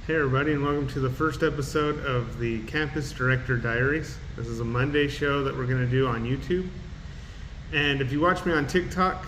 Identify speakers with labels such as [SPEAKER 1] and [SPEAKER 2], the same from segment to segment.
[SPEAKER 1] Hey everybody, and welcome to the first episode of the Campus Director Diaries. This is a Monday show that we're going to do on YouTube. And if you watch me on TikTok,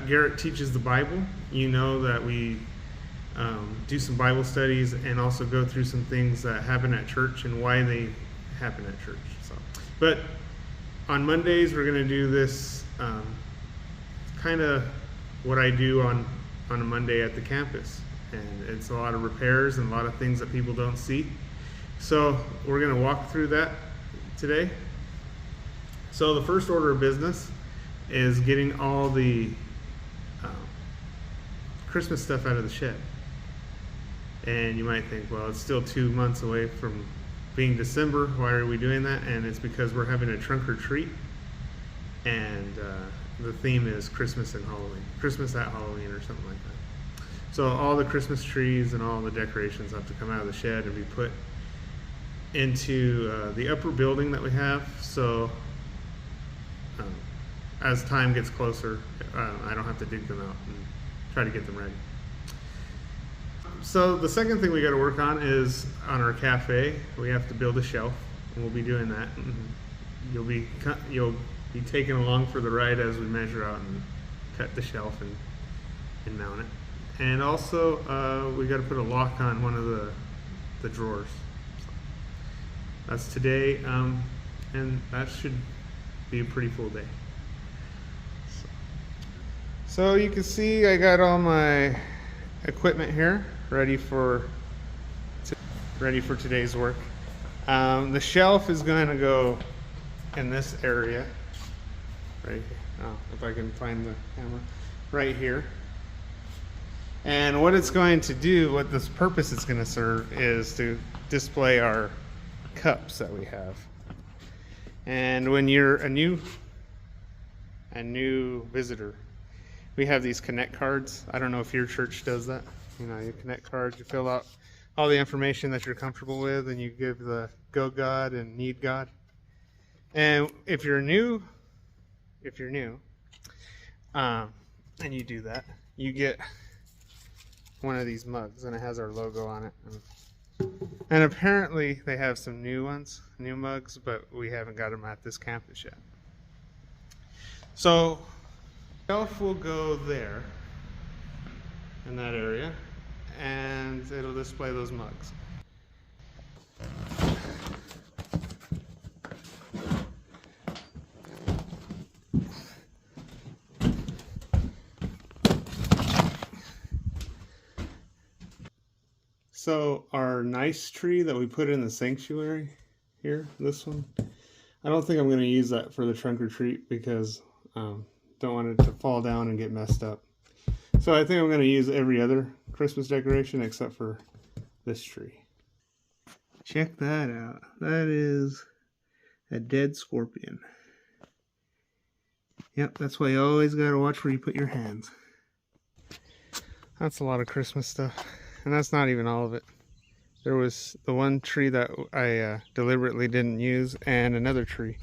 [SPEAKER 1] Garrett Teaches the Bible. You know that we do some Bible studies and also go through some things that happen at church and why they happen at church. But on Mondays, we're going to do this kind of what I do on a Monday at the campus. And it's a lot of repairs and a lot of things that people don't see. So we're going to walk through that today. So the first order of business is getting all the Christmas stuff out of the shed. And you might think, well, it's still 2 months away from being December. Why are we doing that? And it's because we're having a trunk or treat. And the theme is Christmas and Halloween. Christmas at Halloween or something like that. So all the Christmas trees and all the decorations have to come out of the shed and be put into the upper building that we have. So as time gets closer, I don't have to dig them out and try to get them ready. So the second thing we got to work on is on our cafe. We have to build a shelf, and we'll be doing that. You'll be taken along for the ride as we measure out and cut the shelf and mount it. And also, we got to put a lock on one of the drawers. So that's today, and that should be a pretty full day. So you can see I got all my equipment here ready for today's work. The shelf is going to go in this area, right? Oh, if I can find the camera, right here. And what it's going to do, what this purpose it's going to serve, is to display our cups that we have. And when you're a new visitor, we have these connect cards. I don't know if your church does that. You know, you connect cards, you fill out all the information that you're comfortable with, and you give the go God and need God. And if you're new, and you do that, you get one of these mugs, and it has our logo on it. And apparently they have some new mugs, but we haven't got them at this campus yet. So the shelf will go there in that area, and it'll display those mugs. So our nice tree that we put in the sanctuary here, this one, I don't think I'm going to use that for the trunk or treat because don't want it to fall down and get messed up. So I think I'm going to use every other Christmas decoration except for this tree. Check that out. That is a dead scorpion. Yep, that's why you always got to watch where you put your hands. That's a lot of Christmas stuff. And that's not even all of it. There was the one tree that I deliberately didn't use, and another tree.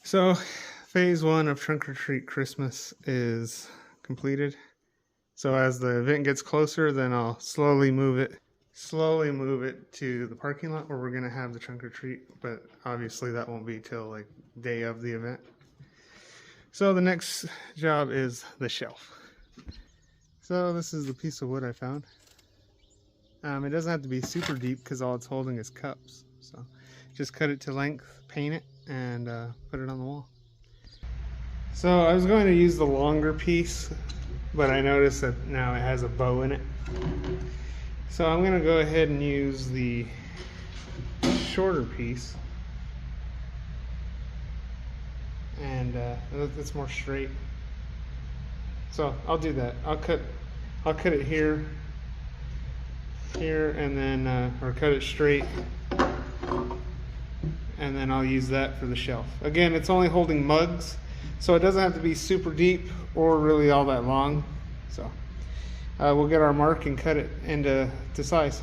[SPEAKER 1] So, phase one of Trunk or Treat Christmas is completed. So as the event gets closer, then I'll slowly move it to the parking lot where we're going to have the trunk or treat, but obviously that won't be till like day of the event. So the next job is the shelf. So this is the piece of wood I found. It doesn't have to be super deep because all it's holding is cups. So just cut it to length, paint it, and put it on the wall. So I was going to use the longer piece, but I noticed that now it has a bow in it. So I'm going to go ahead and use the shorter piece, and it's more straight. So I'll do that. I'll cut it here, and then or cut it straight, and then I'll use that for the shelf. Again, it's only holding mugs, so it doesn't have to be super deep or really all that long. So we'll get our mark and cut it into size.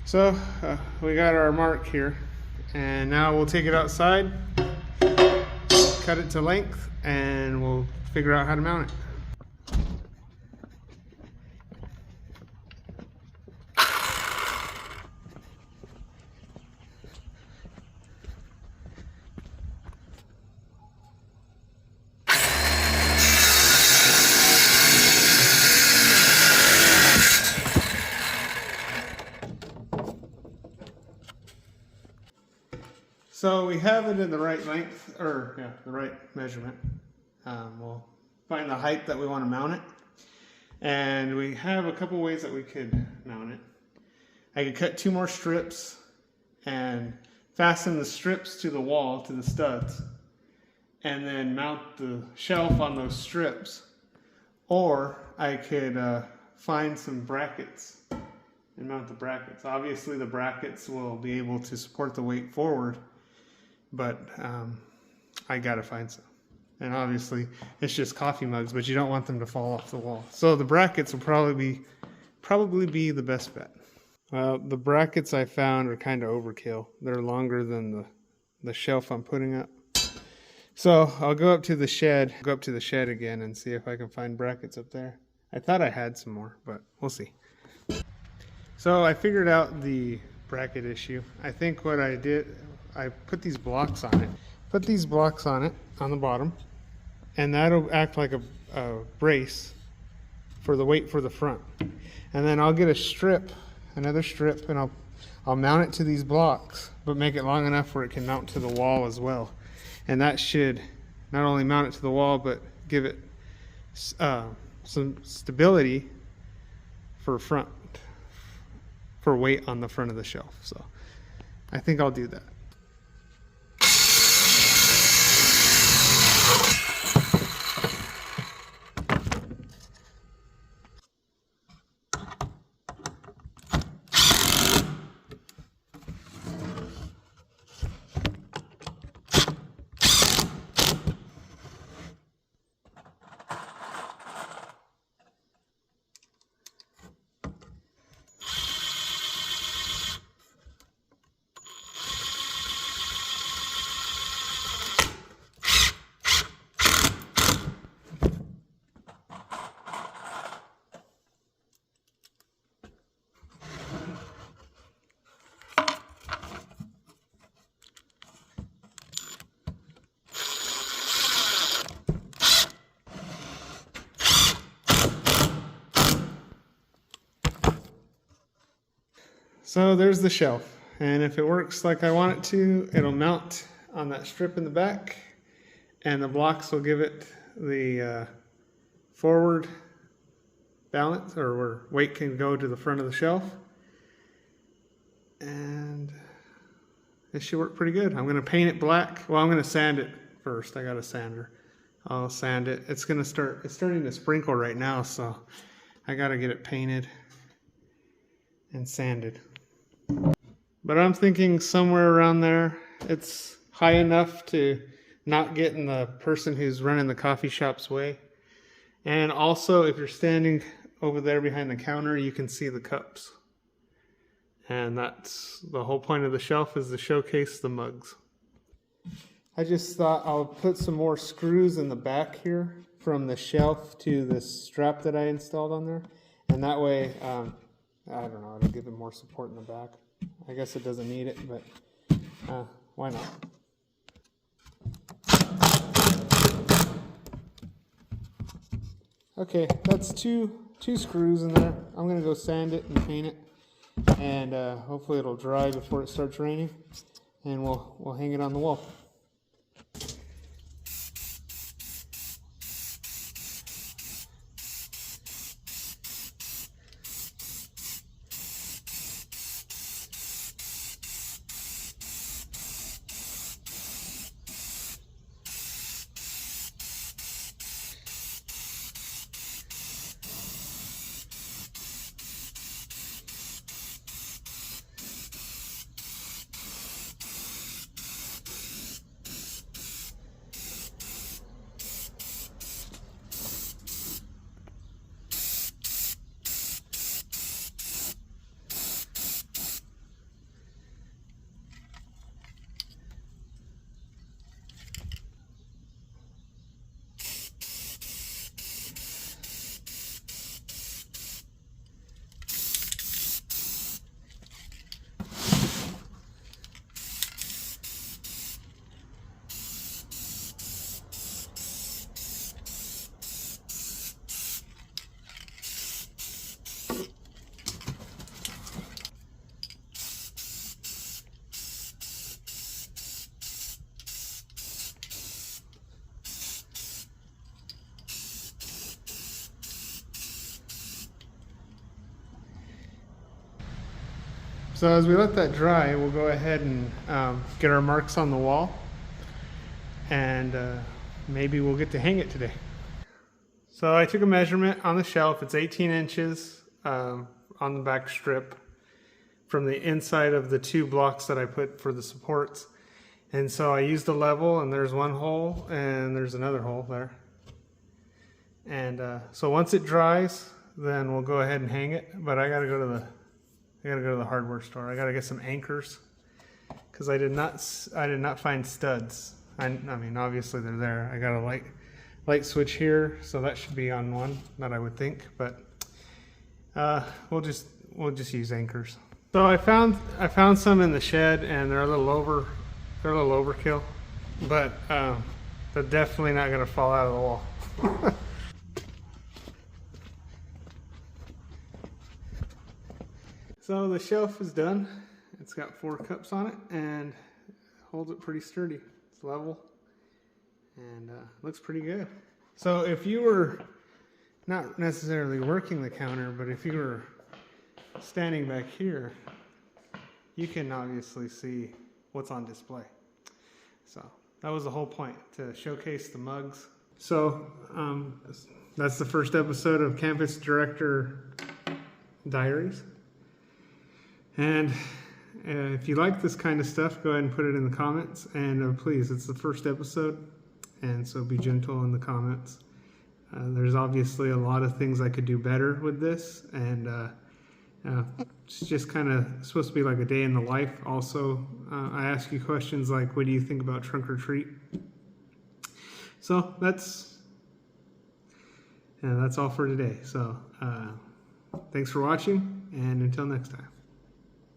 [SPEAKER 1] So we got our mark here, and now we'll take it outside, cut it to length, and we'll figure out how to mount it. So we have it in the right length, or yeah, the right measurement. We'll find the height that we want to mount it. And we have a couple ways that we could mount it. I could cut 2 more strips and fasten the strips to the wall, to the studs, and then mount the shelf on those strips. Or I could find some brackets and mount the brackets. Obviously the brackets will be able to support the weight forward, but I gotta find some. And obviously it's just coffee mugs, but you don't want them to fall off the wall. So the brackets will probably be the best bet. Well, the brackets I found are kind of overkill. They're longer than the shelf I'm putting up. So I'll go up to the shed again and see if I can find brackets up there. I thought I had some more, but we'll see. So I figured out the bracket issue. I think what I did, I put these blocks on it. Put these blocks on it, on the bottom, and that'll act like a brace for the weight for the front. And then I'll get a strip, another strip, and I'll mount it to these blocks, but make it long enough where it can mount to the wall as well. And that should not only mount it to the wall, but give it some stability for weight on the front of the shelf. So I think I'll do that. So there's the shelf, and if it works like I want it to, it'll mount on that strip in the back, and the blocks will give it the forward balance, or where weight can go to the front of the shelf, and it should work pretty good. I'm going to paint it black. Well, I'm going to sand it first. I got a sander. I'll sand it. It's starting to sprinkle right now, so I got to get it painted and sanded. But I'm thinking somewhere around there. It's high enough to not get in the person who's running the coffee shop's way. And also, if you're standing over there behind the counter, you can see the cups. And that's the whole point of the shelf, is to showcase the mugs. I just thought I'll put some more screws in the back here from the shelf to this strap that I installed on there. And that way, I don't know, it'll give it more support in the back. I guess it doesn't need it, but why not? Okay, that's two screws in there. I'm gonna go sand it and paint it, and hopefully it'll dry before it starts raining, and we'll hang it on the wall. So as we let that dry, we'll go ahead and get our marks on the wall, and maybe we'll get to hang it today. So I took a measurement on the shelf. It's 18 inches on the back strip from the inside of the 2 blocks that I put for the supports. And so I used a level, and there's one hole and there's another hole there. And so once it dries, then we'll go ahead and hang it. But I gotta go to the hardware store. I gotta get some anchors because I did not find studs. I mean, obviously they're there. I got a light switch here, so that should be on one that I would think. But we'll just use anchors. So I found some in the shed, and they're a little overkill, but they're definitely not gonna fall out of the wall. So the shelf is done. It's got 4 cups on it and holds it pretty sturdy. It's level and looks pretty good. So if you were not necessarily working the counter, but if you were standing back here, you can obviously see what's on display. So that was the whole point, to showcase the mugs. So that's the first episode of Campus Director Diaries. And if you like this kind of stuff, go ahead and put it in the comments. And please, it's the first episode, and so be gentle in the comments. There's obviously a lot of things I could do better with this, and it's just kind of supposed to be like a day in the life. Also, I ask you questions like, what do you think about trunk or treat? So that's all for today. So thanks for watching, and until next time.